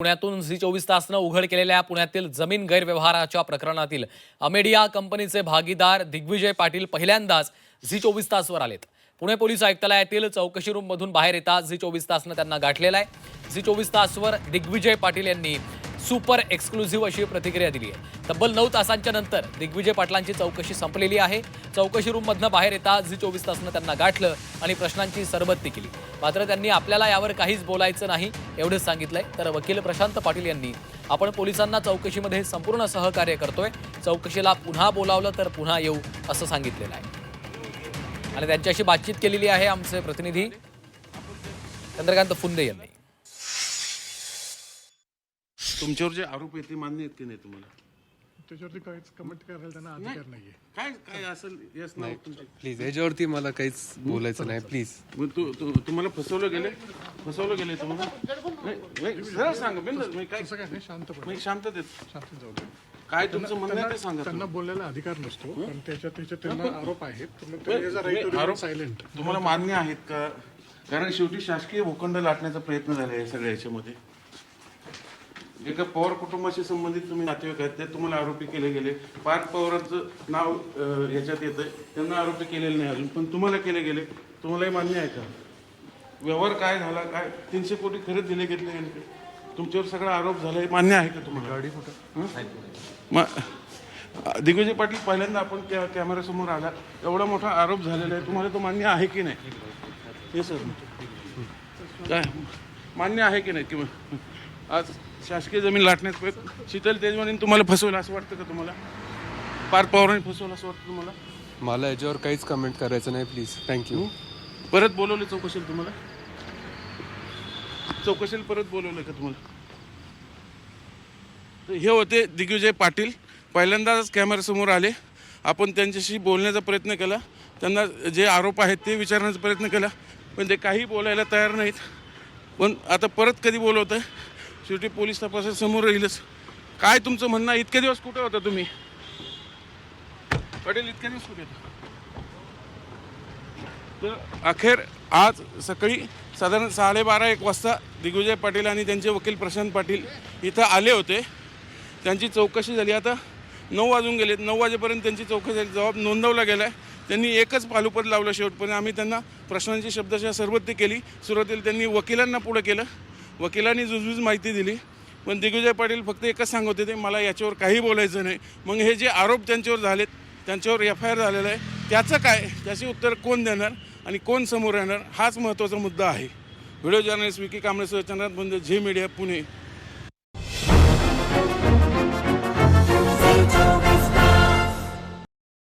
पुण्यातून झी 24 तासनं उघड केलेल्या पुण्यातील जमीन गैरव्यवहाराच्या प्रकरणातील अमेडिया कंपनीचे भागीदार दिग्विजय पाटील पहिल्यांदाच झी 24 तासवर आलेत. पुणे पोलीस आयुक्तालयातील चौकशी रूममधून बाहेर येता झी 24 तासनं त्यांना गाठलेला आहे. झी 24 तासवर दिग्विजय पाटील यांनी सुपर एक्सक्लुझिव्ह अशी प्रतिक्रिया दिली आहे. तब्बल 9 तासांच्या नंतर दिग्विजय पाटलांची चौकशी संपलेली आहे. चौकशी रूममधनं बाहेर येता झी 24 तासनं त्यांना गाठलं आणि प्रश्नांची सरबत्ती केली. मात्र त्यांनी आपल्याला यावर काहीच बोलायचं नाही एवढंच सांगितलंय. तर वकील प्रशांत पाटील यांनी आपण पोलिसांना चौकशीमध्ये संपूर्ण सहकार्य करतोय, चौकशीला पुन्हा बोलावलं तर पुन्हा येऊ असं सांगितलेलं आहे. आणि त्यांच्याशी बातचीत केलेली आहे आमचे प्रतिनिधी चंद्रकांत फुंदे यांनी. तुमच्यावर जे आरोप आहेत ते मान्य आहेत की नाही तुम्हाला? त्याच्यावरती काहीच कमेंट करायला त्यांना अधिकार नाहीये. काय काय असेल यस नाही प्लीज याच्यावरती मला काहीच बोलायचं नाही प्लीज. तुम्हाला फसवलं गेले तुम्हाला नाही, सरळ सांगा बिंदास. मी काय असं काय नाही, शांतपणे मी शांततेत शांत जाऊ दे. काय तुमचं म्हणणं आहे ते सांगा. त्यांना बोलायला अधिकार नसतो पण त्याच्यात त्यांना आरोप आहेत. तर सायलेंट तुम्हाला मान्य आहेत का? कारण शेवटी शासकीय भूखंड लाटण्याचा प्रयत्न झाला आहे सगळ्या याच्यामध्ये. एका पवार कुटुंबाशी संबंधित तुम्ही नातेवाईक आहेत, ते तुम्हाला आरोपी केले गेले. पार्थ पवारांचं नाव ह्याच्यात येतंय, त्यांना आरोपी केलेले नाही अजून, पण तुम्हाला केले गेले. तुम्हालाही मान्य आहे का? व्यवहार काय झाला, काय 300 कोटी खरंच दिले घेतले गेले, तुमच्यावर सगळा आरोप झाला, हे मान्य आहे का तुम्हाला? गाडी कुठं? मग दिग्विजय पाटील पहिल्यांदा आपण कॅमेऱ्यासमोर आला, एवढा मोठा आरोप झालेला आहे, तुम्हाला तो मान्य आहे की नाही? हे सर काय मान्य आहे की नाही? किंवा आज शासकीय जमीन लाटण्यात शीतल तेजवानीने तुम्हाला फसवलं असं वाटतं का तुम्हाला? पार्थ पवारांनी फसवलं असं वाटतं तुम्हाला? मला याच्यावर काहीच कमेंट करायचं नाही प्लीज. थँक्यू. परत बोलवले चौकशीला तुम्हाला? चौकशीला परत बोलवलं का तुम्हाला? तर हे होते दिग्विजय पाटील, पहिल्यांदाच कॅमेऱ्यासमोर आले. आपण त्यांच्याशी बोलण्याचा प्रयत्न केला, त्यांना जे आरोप आहेत ते विचारण्याचा प्रयत्न केला, पण ते काही बोलायला तयार नाहीत. पण आता परत कधी बोलवत आहे? शेवटी पोलीस तपासासमोर येईलच. काय तुमचं म्हणणं? इतके दिवस कुठे होता तुम्ही पाटील? इतके दिवस कुठे होता? तर अखेर आज सकाळी साधारण 12:30-1 वाजता दिग्विजय पाटील आणि त्यांचे वकील प्रशांत पाटील इथं आले होते. त्यांची चौकशी झाली. आता 9 वाजून गेले. 9 वाजेपर्यंत त्यांची चौकशी झाली, जबाब नोंदवला गेला आहे. त्यांनी एकच पालुपद लावलं शेवटपर्यंत. आम्ही त्यांना प्रश्नांची शब्दशः सरबत्ती केली. सुरुवातीला त्यांनी वकिलांना पुढं केलं, वकिलांनी जुजबीज माहिती दिली, पण दिग्विजय पाटील फक्त एकच सांगत होते, मला याच्यावर काही बोलायचं नाही. मग हे जे आरोप त्यांच्यावर झालेत, त्यांच्यावर FIR झालेला आहे, त्याचं काय, त्याचे उत्तर कोण देणार आणि कोण समोर येणार, हाच महत्त्वाचा मुद्दा आहे. व्हिडिओ जर्नलिस्ट विकी कांबळेसह चंद्रकांत फुंदे, झी मीडिया, पुणे.